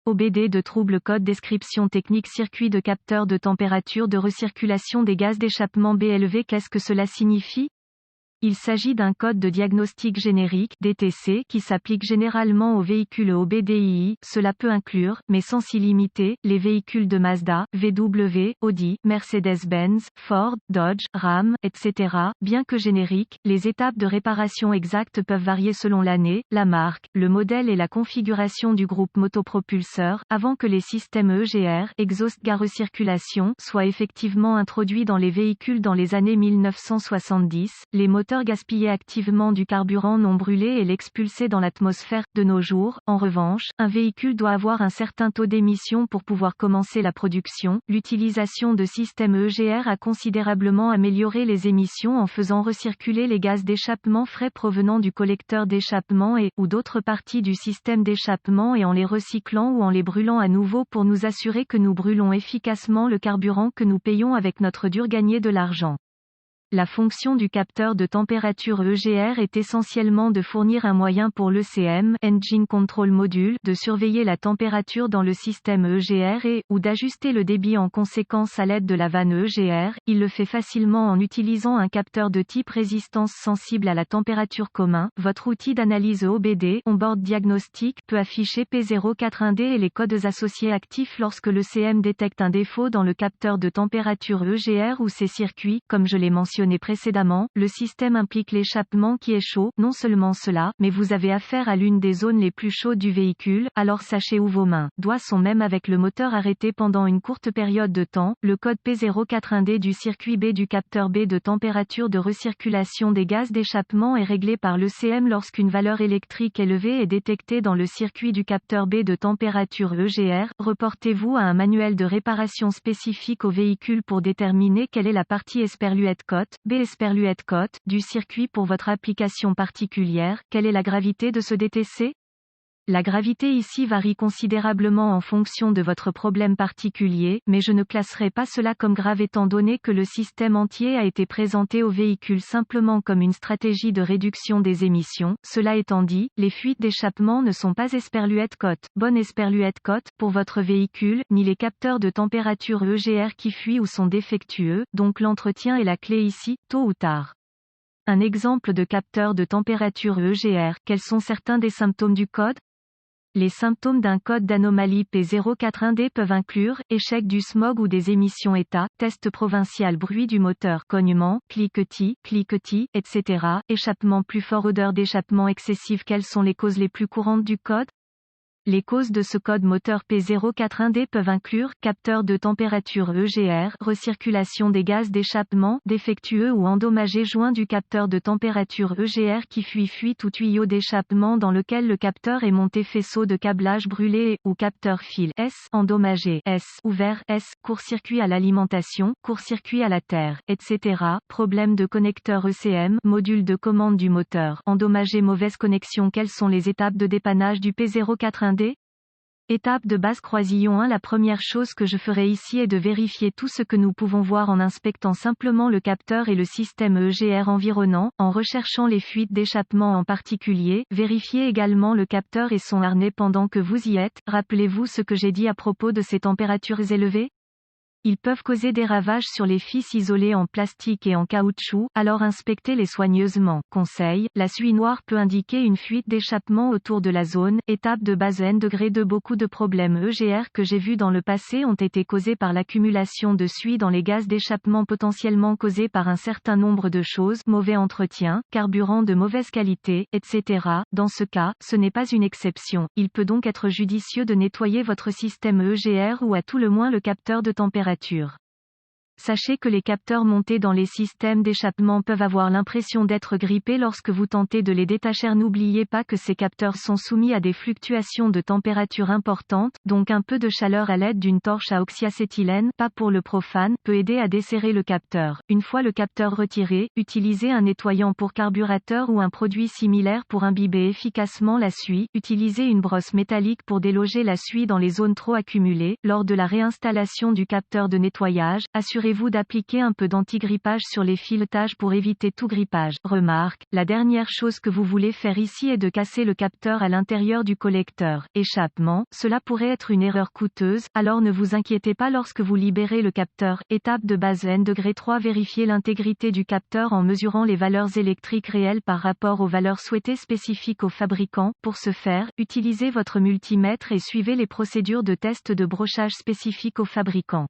OBD de trouble code description technique circuit de capteur de température de recirculation des gaz d'échappement BLV. Qu'est-ce que cela signifie? Il s'agit d'un code de diagnostic générique (DTC) qui s'applique généralement aux véhicules OBDII. Cela peut inclure, mais sans s'y limiter, les véhicules de Mazda, VW, Audi, Mercedes-Benz, Ford, Dodge, Ram, etc. Bien que génériques, les étapes de réparation exactes peuvent varier selon l'année, la marque, le modèle et la configuration du groupe motopropulseur, avant que les systèmes EGR, Exhaust Gas Recirculation, soient effectivement introduits dans les véhicules dans les années 1970. Les moteurs gaspillaient activement du carburant non brûlé et l'expulsaient dans l'atmosphère. De nos jours, en revanche, un véhicule doit avoir un certain taux d'émission pour pouvoir commencer la production. L'utilisation de systèmes EGR a considérablement amélioré les émissions en faisant recirculer les gaz d'échappement frais provenant du collecteur d'échappement ou d'autres parties du système d'échappement et en les recyclant ou en les brûlant à nouveau pour nous assurer que nous brûlons efficacement le carburant que nous payons avec notre dur gagné de l'argent. La fonction du capteur de température EGR est essentiellement de fournir un moyen pour l'ECM, Engine Control Module, de surveiller la température dans le système EGR ou d'ajuster le débit en conséquence à l'aide de la vanne EGR. Il le fait facilement en utilisant un capteur de type résistance sensible à la température commun. Votre outil d'analyse OBD, Onboard Diagnostic, peut afficher P041D et les codes associés actifs lorsque l'ECM détecte un défaut dans le capteur de température EGR ou ses circuits, comme je l'ai mentionné précédemment. Le système implique l'échappement qui est chaud. Non seulement cela, mais vous avez affaire à l'une des zones les plus chaudes du véhicule, alors sachez où vos mains, doigts sont même avec le moteur arrêté pendant une courte période de temps. Le code P041D du circuit B du capteur B de température de recirculation des gaz d'échappement est réglé par l'ECM lorsqu'une valeur électrique élevée est détectée dans le circuit du capteur B de température EGR. Reportez-vous à un manuel de réparation spécifique au véhicule pour déterminer quelle est la partie Esperluette Cote, B Esperluette Cote, du circuit pour votre application particulière. Quelle est la gravité de ce DTC? La gravité ici varie considérablement en fonction de votre problème particulier, mais je ne classerai pas cela comme grave étant donné que le système entier a été présenté au véhicule simplement comme une stratégie de réduction des émissions. Cela étant dit, les fuites d'échappement ne sont pas Esperluette Cote, bonne Esperluette Cote, pour votre véhicule, ni les capteurs de température EGR qui fuient ou sont défectueux, donc l'entretien est la clé ici, tôt ou tard. Un exemple de capteur de température EGR. Quels sont certains des symptômes du code? Les symptômes d'un code d'anomalie P041D peuvent inclure échec du smog ou des émissions état, test provincial bruit du moteur, cognement, cliquetis, etc., échappement plus fort, odeur d'échappement excessive. Quelles sont les causes les plus courantes du code? Les causes de ce code moteur P041D peuvent inclure capteur de température EGR, recirculation des gaz d'échappement, défectueux ou endommagé, joint du capteur de température EGR qui fuit, fuite ou tuyau d'échappement dans lequel le capteur est monté, faisceau de câblage brûlé ou capteur fil S, endommagé S, ouvert S, court-circuit à l'alimentation, court-circuit à la terre, etc. Problème de connecteur ECM, module de commande du moteur, endommagé, mauvaise connexion. Quelles sont les étapes de dépannage du P041D? Étape de base croisillon 1. La première chose que je ferai ici est de vérifier tout ce que nous pouvons voir en inspectant simplement le capteur et le système EGR environnant, en recherchant les fuites d'échappement en particulier. Vérifiez également le capteur et son harnais pendant que vous y êtes. Rappelez-vous ce que j'ai dit à propos de ces températures élevées? Ils peuvent causer des ravages sur les fils isolés en plastique et en caoutchouc, alors inspectez-les soigneusement. Conseil, la suie noire peut indiquer une fuite d'échappement autour de la zone. Étape de base N degré de beaucoup de problèmes EGR que j'ai vus dans le passé ont été causés par l'accumulation de suie dans les gaz d'échappement potentiellement causés par un certain nombre de choses, mauvais entretien, carburant de mauvaise qualité, etc. Dans ce cas, ce n'est pas une exception. Il peut donc être judicieux de nettoyer votre système EGR ou à tout le moins le capteur de température. Sachez que les capteurs montés dans les systèmes d'échappement peuvent avoir l'impression d'être grippés lorsque vous tentez de les détacher. N'oubliez pas que ces capteurs sont soumis à des fluctuations de température importantes, donc un peu de chaleur à l'aide d'une torche à oxyacétylène, pas pour le profane, peut aider à desserrer le capteur. Une fois le capteur retiré, utilisez un nettoyant pour carburateur ou un produit similaire pour imbiber efficacement la suie. Utilisez une brosse métallique pour déloger la suie dans les zones trop accumulées. Lors de la réinstallation du capteur de nettoyage, assurez Assurez-vous d'appliquer un peu d'anti-grippage sur les filetages pour éviter tout grippage. Remarque, la dernière chose que vous voulez faire ici est de casser le capteur à l'intérieur du collecteur. Échappement, cela pourrait être une erreur coûteuse, alors ne vous inquiétez pas lorsque vous libérez le capteur. Étape de base N°3 Vérifiez l'intégrité du capteur en mesurant les valeurs électriques réelles par rapport aux valeurs souhaitées spécifiques au fabricant. Pour ce faire, utilisez votre multimètre et suivez les procédures de test de brochage spécifiques au fabricant.